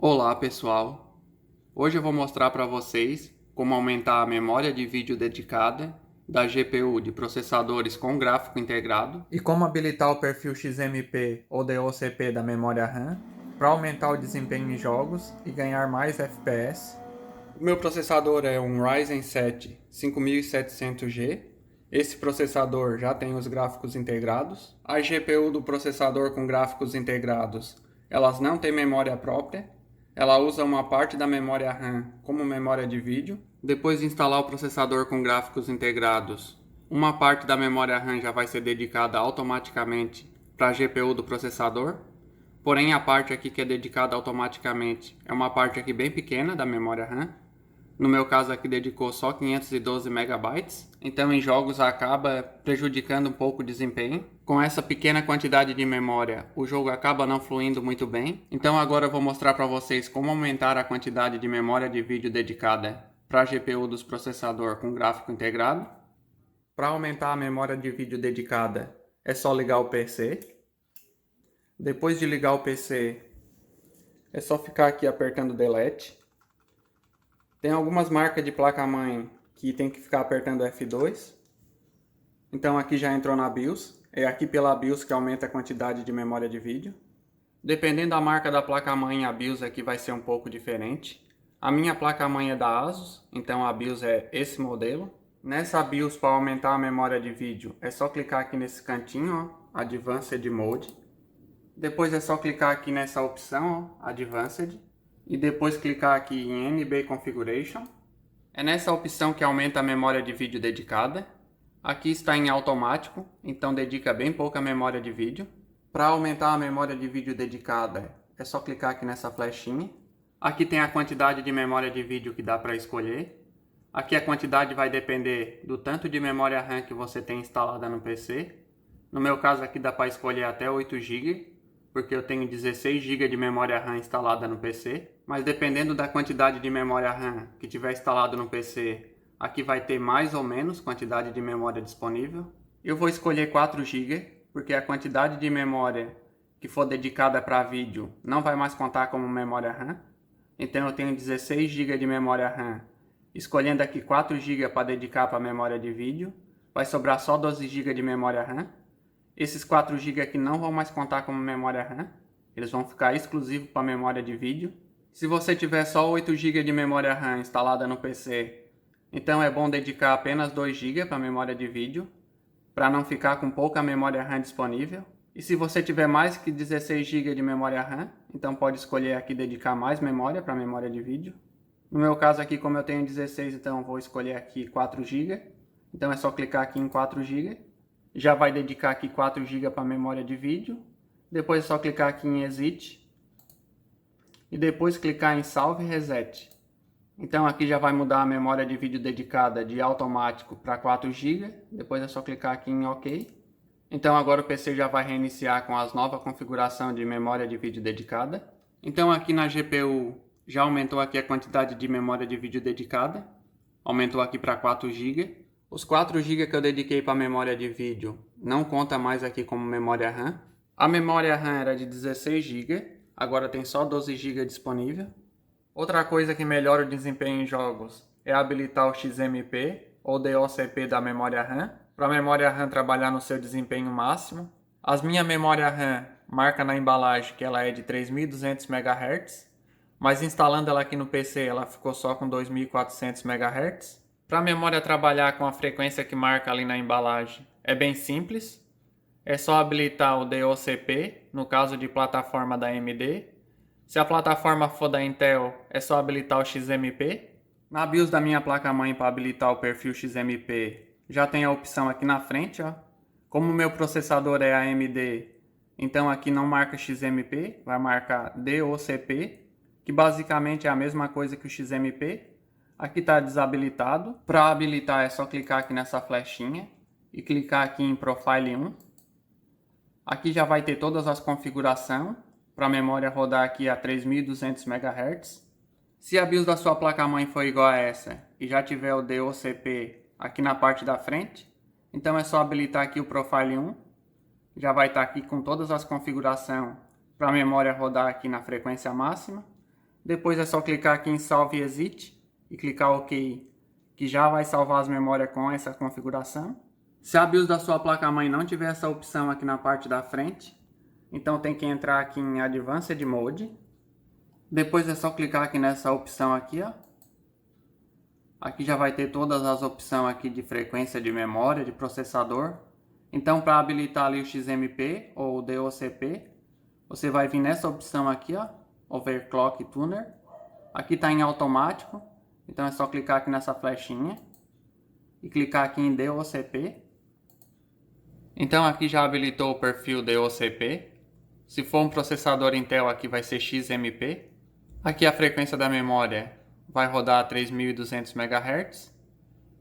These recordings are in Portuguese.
Olá pessoal, hoje eu vou mostrar para vocês como aumentar a memória de vídeo dedicada da GPU de processadores com gráfico integrado E como habilitar o perfil XMP ou DOCP da memória RAM para aumentar o desempenho em jogos e ganhar mais FPS. O meu processador é um Ryzen 7 5700G. Esse processador já tem os gráficos integrados. A GPU do processador com gráficos integrados, elas não têm memória própria. Ela usa uma parte da memória RAM como memória de vídeo. Depois de instalar o processador com gráficos integrados, uma parte da memória RAM já vai ser dedicada automaticamente para a GPU do processador. Porém, a parte aqui que é dedicada automaticamente é uma parte aqui bem pequena da memória RAM. No meu caso aqui dedicou só 512 megabytes, então em jogos acaba prejudicando um pouco o desempenho. Com essa pequena quantidade de memória, o jogo acaba não fluindo muito bem. Então agora eu vou mostrar para vocês como aumentar a quantidade de memória de vídeo dedicada para a GPU dos processadores com gráfico integrado. Para aumentar a memória de vídeo dedicada, é só ligar o PC. Depois de ligar o PC, é só ficar aqui apertando Delete. Tem algumas marcas de placa-mãe que tem que ficar apertando F2. Então aqui já entrou na BIOS. É aqui pela BIOS que aumenta a quantidade de memória de vídeo. Dependendo da marca da placa-mãe, a BIOS aqui vai ser um pouco diferente. A minha placa-mãe é da ASUS, então a BIOS é esse modelo. Nessa BIOS, para aumentar a memória de vídeo, é só clicar aqui nesse cantinho, ó, Advanced Mode. Depois é só clicar aqui nessa opção, ó, Advanced. E depois clicar aqui em NB Configuration. É nessa opção que aumenta a memória de vídeo dedicada. Aqui está em automático, então dedica bem pouca memória de vídeo. Para aumentar a memória de vídeo dedicada, é só clicar aqui nessa flechinha. Aqui tem a quantidade de memória de vídeo que dá para escolher. Aqui a quantidade vai depender do tanto de memória RAM que você tem instalada no PC. No meu caso aqui dá para escolher até 8 GB, porque eu tenho 16 GB de memória RAM instalada no PC. Mas dependendo da quantidade de memória RAM que tiver instalado no PC, aqui vai ter mais ou menos quantidade de memória disponível. Eu vou escolher 4 GB, porque a quantidade de memória que for dedicada para vídeo não vai mais contar como memória RAM. Então eu tenho 16 GB de memória RAM. Escolhendo aqui 4 GB para dedicar para a memória de vídeo, vai sobrar só 12 GB de memória RAM. Esses 4 GB aqui não vão mais contar como memória RAM, eles vão ficar exclusivos para a memória de vídeo. Se você tiver só 8 GB de memória RAM instalada no PC, então é bom dedicar apenas 2 GB para a memória de vídeo, para não ficar com pouca memória RAM disponível. E se você tiver mais que 16 GB de memória RAM, então pode escolher aqui dedicar mais memória para a memória de vídeo. No meu caso aqui, como eu tenho 16, então vou escolher aqui 4 GB. Então é só clicar aqui em 4 GB. Já vai dedicar aqui 4 GB para a memória de vídeo. Depois é só clicar aqui em Exit. E depois clicar em Salve Reset. Então aqui já vai mudar a memória de vídeo dedicada de automático para 4 GB. Depois é só clicar aqui em OK. Então agora o PC já vai reiniciar com as novas configurações de memória de vídeo dedicada. Então aqui na GPU já aumentou aqui a quantidade de memória de vídeo dedicada. Aumentou aqui para 4 GB. Os 4 GB que eu dediquei para a memória de vídeo não conta mais aqui como memória RAM. A memória RAM era de 16 GB, agora tem só 12 GB disponível. Outra coisa que melhora o desempenho em jogos é habilitar o XMP ou DOCP da memória RAM, para a memória RAM trabalhar no seu desempenho máximo. As minha memória RAM marca na embalagem que ela é de 3200 MHz, mas instalando ela aqui no PC ela ficou só com 2400 MHz. Para a memória trabalhar com a frequência que marca ali na embalagem é bem simples. É só habilitar o DOCP, no caso de plataforma da AMD. Se a plataforma for da Intel, é só habilitar o XMP. Na BIOS da minha placa-mãe para habilitar o perfil XMP, já tem a opção aqui na frente, ó. Como o meu processador é AMD, então aqui não marca XMP, vai marcar DOCP, que basicamente é a mesma coisa que o XMP. Aqui está desabilitado. Para habilitar é só clicar aqui nessa flechinha e clicar aqui em Profile 1. Aqui já vai ter todas as configurações para a memória rodar aqui a 3200 MHz. Se a BIOS da sua placa-mãe for igual a essa e já tiver o DOCP aqui na parte da frente, então é só habilitar aqui o Profile 1. Já vai estar aqui com todas as configurações para a memória rodar aqui na frequência máxima. Depois é só clicar aqui em Salve e Exit e clicar OK, que já vai salvar as memórias com essa configuração. Se a BIOS da sua placa-mãe não tiver essa opção aqui na parte da frente, então tem que entrar aqui em Advanced Mode. Depois é só clicar aqui nessa opção aqui, ó. Aqui já vai ter todas as opções aqui de frequência de memória, de processador. Então, para habilitar ali o XMP ou o DOCP, você vai vir nessa opção aqui, ó, Overclock Tuner. Aqui está em automático, então é só clicar aqui nessa flechinha e clicar aqui em DOCP. Então aqui já habilitou o perfil DOCP. Se for um processador Intel, aqui vai ser XMP. Aqui a frequência da memória vai rodar a 3200 MHz.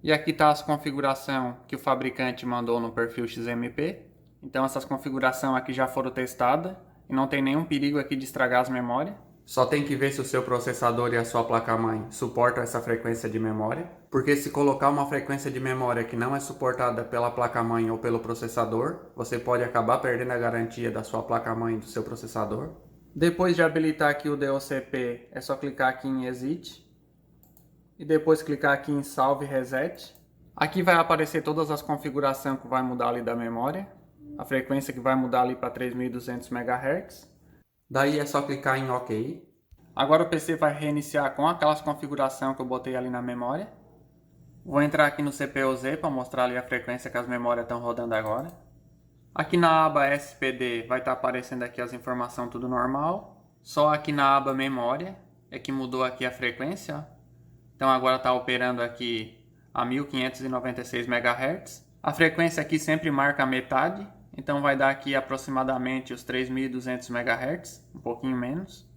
E aqui está as configurações que o fabricante mandou no perfil XMP. Então essas configurações aqui já foram testadas e não tem nenhum perigo aqui de estragar as memórias. Só tem que ver se o seu processador e a sua placa-mãe suportam essa frequência de memória. Porque se colocar uma frequência de memória que não é suportada pela placa-mãe ou pelo processador, você pode acabar perdendo a garantia da sua placa-mãe e do seu processador. Depois de habilitar aqui o DOCP, é só clicar aqui em Exit. E depois clicar aqui em Salve Reset. Aqui vai aparecer todas as configurações que vai mudar ali da memória. A frequência que vai mudar ali para 3200 MHz. Daí é só clicar em OK. Agora o PC vai reiniciar com aquelas configurações que eu botei ali na memória. Vou entrar aqui no CPU-Z para mostrar ali a frequência que as memórias estão rodando agora. Aqui na aba SPD vai estar aparecendo aqui as informações tudo normal. Só aqui na aba memória é que mudou aqui a frequência, ó. Então agora está operando aqui a 1596 MHz. A frequência aqui sempre marca a metade, então vai dar aqui aproximadamente os 3200 MHz, um pouquinho menos.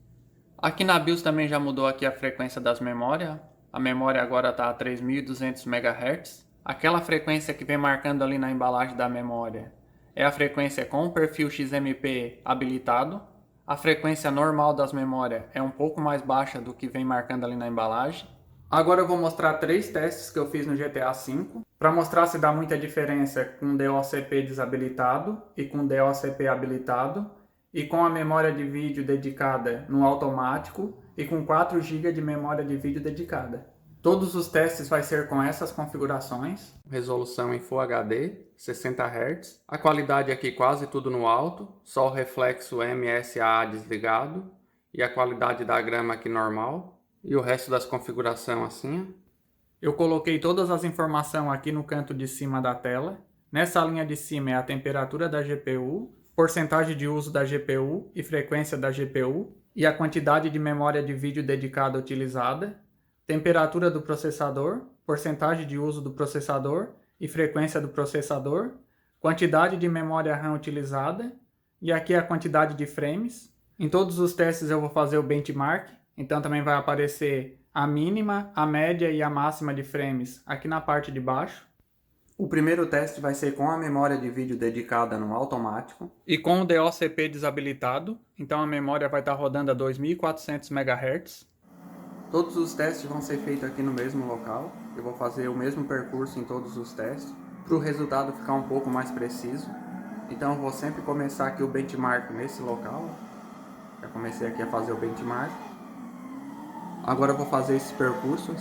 Aqui na BIOS também já mudou aqui a frequência das memórias. A memória agora está a 3200 MHz. Aquela frequência que vem marcando ali na embalagem da memória é a frequência com o perfil XMP habilitado. A frequência normal das memórias é um pouco mais baixa do que vem marcando ali na embalagem. Agora eu vou mostrar 3 testes que eu fiz no GTA V, para mostrar se dá muita diferença com DOCP desabilitado e com DOCP habilitado, e com a memória de vídeo dedicada no automático e com 4 GB de memória de vídeo dedicada. Todos os testes vai ser com essas configurações. Resolução em Full HD, 60 Hz. A qualidade aqui quase tudo no alto, só o reflexo MSA desligado e a qualidade da grama aqui normal. E o resto das configurações assim. Eu coloquei todas as informações aqui no canto de cima da tela. Nessa linha de cima é a temperatura da GPU, porcentagem de uso da GPU e frequência da GPU, e a quantidade de memória de vídeo dedicada utilizada, temperatura do processador, porcentagem de uso do processador e frequência do processador, quantidade de memória RAM utilizada, e aqui a quantidade de frames. Em todos os testes eu vou fazer o benchmark. Então também vai aparecer a mínima, a média e a máxima de frames aqui na parte de baixo. O primeiro teste vai ser com a memória de vídeo dedicada no automático e com o DOCP desabilitado. Então a memória vai estar rodando a 2400 MHz. Todos os testes vão ser feitos aqui no mesmo local. Eu vou fazer o mesmo percurso em todos os testes para o resultado ficar um pouco mais preciso. Então eu vou sempre começar aqui o benchmark nesse local. Já comecei aqui a fazer o benchmark. Agora eu vou fazer esse percurso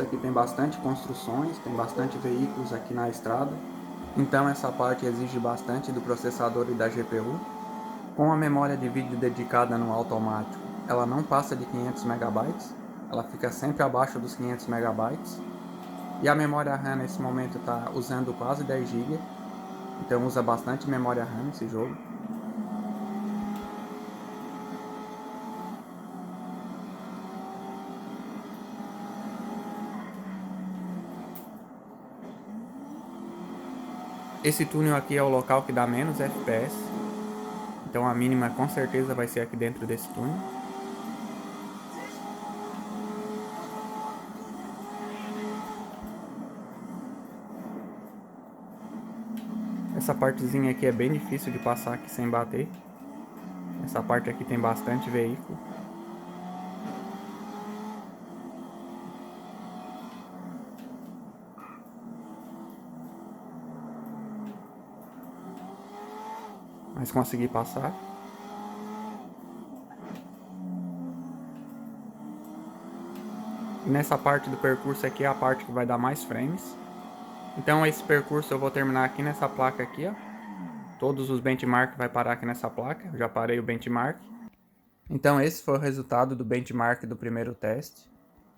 aqui tem bastante construções, tem bastante veículos aqui na estrada, então essa parte exige bastante do processador e da GPU. Com a memória de vídeo dedicada no automático, ela não passa de 500 MB, ela fica sempre abaixo dos 500 MB, e a memória RAM nesse momento está usando quase 10 GB, então usa bastante memória RAM nesse jogo. Esse túnel aqui é o local que dá menos FPS, então a mínima com certeza vai ser aqui dentro desse túnel. Essa partezinha aqui é bem difícil de passar aqui sem bater. Essa parte aqui tem bastante veículo. Mas consegui passar. Nessa parte do percurso aqui é a parte que vai dar mais frames. Então esse percurso eu vou terminar aqui nessa placa aqui, ó. Todos os benchmark vai parar aqui nessa placa. Eu já parei o benchmark. Então esse foi o resultado do benchmark do primeiro teste.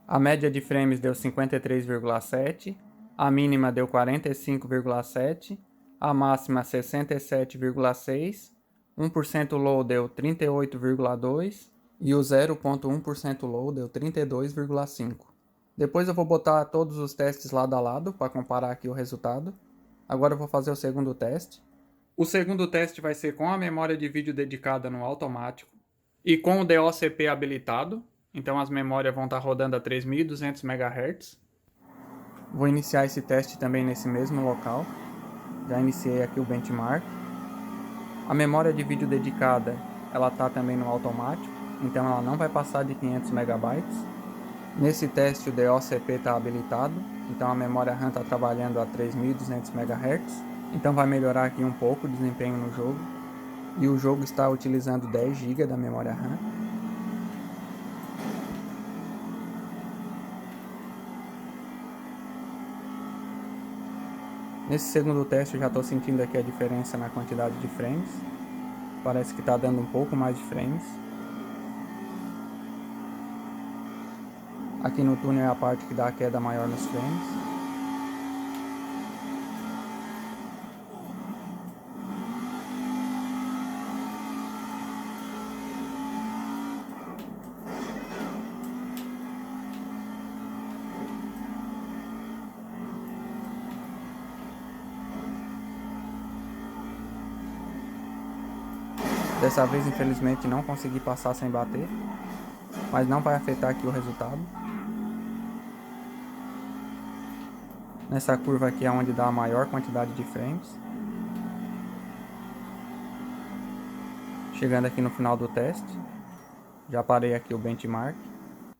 A média de frames deu 53,7, a mínima deu 45,7, a máxima 67,6, 1% low deu 38,2 e o 0,1% low deu 32,5. Depois eu vou botar todos os testes lado a lado para comparar aqui o resultado. Agora eu vou fazer o segundo teste. O segundo teste vai ser com a memória de vídeo dedicada no automático e com o DOCP habilitado. Então as memórias vão estar rodando a 3.200 MHz. Vou iniciar esse teste também nesse mesmo local. Já iniciei aqui o benchmark. A memória de vídeo dedicada, ela está também no automático, então ela não vai passar de 500 MB. Nesse teste o DOCP está habilitado, então a memória RAM está trabalhando a 3.200 MHz. Então vai melhorar aqui um pouco o desempenho no jogo. E o jogo está utilizando 10 GB da memória RAM. Nesse segundo teste eu já estou sentindo aqui a diferença na quantidade de frames. Parece que está dando um pouco mais de frames. Aqui no túnel é a parte que dá a queda maior nos frames. Dessa vez, infelizmente, não consegui passar sem bater, mas não vai afetar aqui o resultado. Nessa curva aqui é onde dá a maior quantidade de frames. Chegando aqui no final do teste, já parei aqui o benchmark.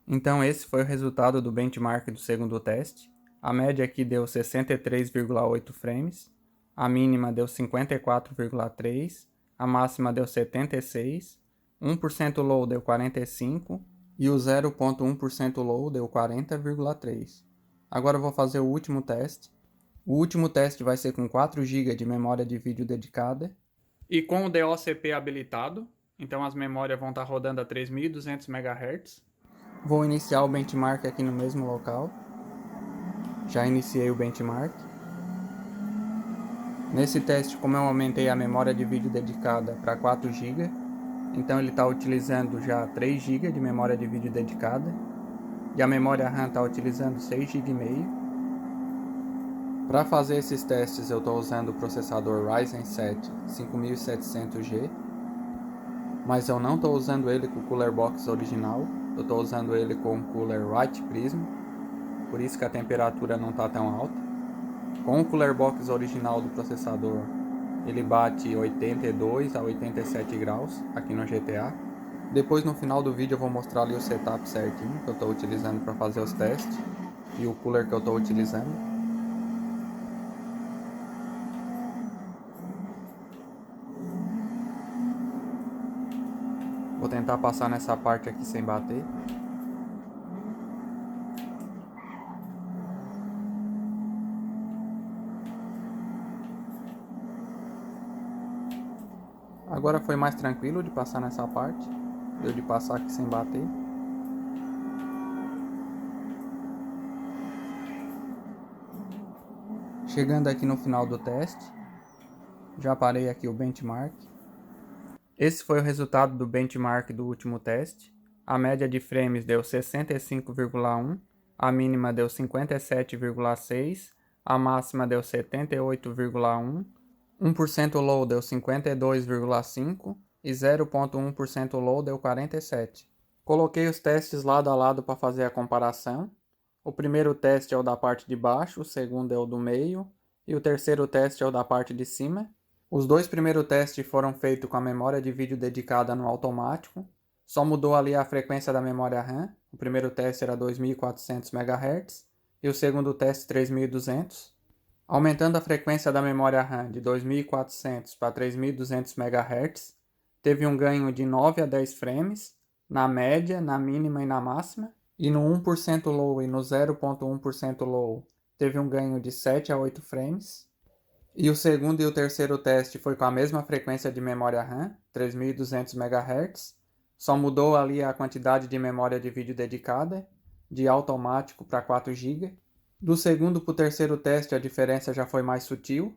Então esse foi o resultado do benchmark do segundo teste. A média aqui deu 63,8 frames, a mínima deu 54,3, a máxima deu 76, 1% low deu 45 e o 0,1% low deu 40,3. Agora eu vou fazer o último teste. O último teste vai ser com 4 GB de memória de vídeo dedicada e com o DOCP habilitado. Então as memórias vão estar rodando a 3.200 MHz. Vou iniciar o benchmark aqui no mesmo local. Já iniciei o benchmark. Nesse teste, como eu aumentei a memória de vídeo dedicada para 4 GB, então ele está utilizando já 3 GB de memória de vídeo dedicada. E a memória RAM está utilizando 6,5 GB. Para fazer esses testes eu estou usando o processador Ryzen 7 5700G. Mas eu não estou usando ele com o Cooler Box original. Eu estou usando ele com o Cooler White Prism. Por isso que a temperatura não está tão alta. Com o Cooler Box original do processador, ele bate 82 a 87 graus aqui no GTA. Depois no final do vídeo eu vou mostrar ali o setup certinho que eu estou utilizando para fazer os testes e o cooler que eu estou utilizando. Vou tentar passar nessa parte aqui sem bater. Agora foi mais tranquilo de passar nessa parte. Deu de passar aqui sem bater. Chegando aqui no final do teste. Já parei aqui o benchmark. Esse foi o resultado do benchmark do último teste. A média de frames deu 65,1, a mínima deu 57,6, a máxima deu 78,1, 1% low deu 52,5 e 0,1% low deu 47. Coloquei os testes lado a lado para fazer a comparação. O primeiro teste é o da parte de baixo, o segundo é o do meio e o terceiro teste é o da parte de cima. Os dois primeiros testes foram feitos com a memória de vídeo dedicada no automático. Só mudou ali a frequência da memória RAM. O primeiro teste era 2.400 MHz e o segundo teste 3.200. Aumentando a frequência da memória RAM de 2.400 para 3.200 MHz, teve um ganho de 9 a 10 frames, na média, na mínima e na máxima. E no 1% low e no 0.1% low teve um ganho de 7 a 8 frames. E o segundo e o terceiro teste foi com a mesma frequência de memória RAM, 3200 MHz, só mudou ali a quantidade de memória de vídeo dedicada, de automático para 4 GB. Do segundo para o terceiro teste a diferença já foi mais sutil,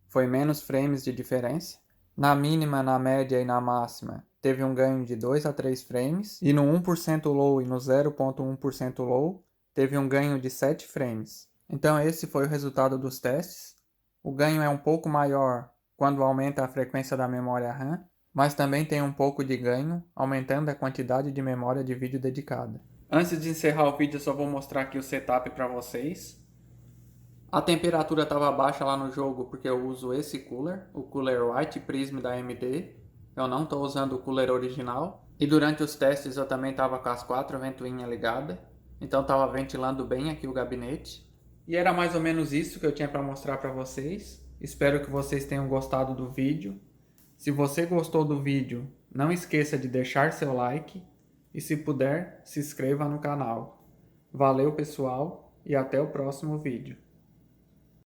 foi menos frames de diferença. Na mínima, na média e na máxima teve um ganho de 2 a 3 frames, e no 1% low e no 0.1% low teve um ganho de 7 frames. Então esse foi o resultado dos testes. O ganho é um pouco maior quando aumenta a frequência da memória RAM, mas também tem um pouco de ganho aumentando a quantidade de memória de vídeo dedicada. Antes de encerrar o vídeo, eu só vou mostrar aqui o setup para vocês. A temperatura estava baixa lá no jogo porque eu uso esse cooler, o cooler White Prism da AMD. Eu não estou usando o cooler original. E durante os testes eu também estava com as 4 ventoinhas ligadas, então estava ventilando bem aqui o gabinete. E era mais ou menos isso que eu tinha para mostrar para vocês. Espero que vocês tenham gostado do vídeo. Se você gostou do vídeo, não esqueça de deixar seu like e, se puder, se inscreva no canal. Valeu, pessoal, e até o próximo vídeo.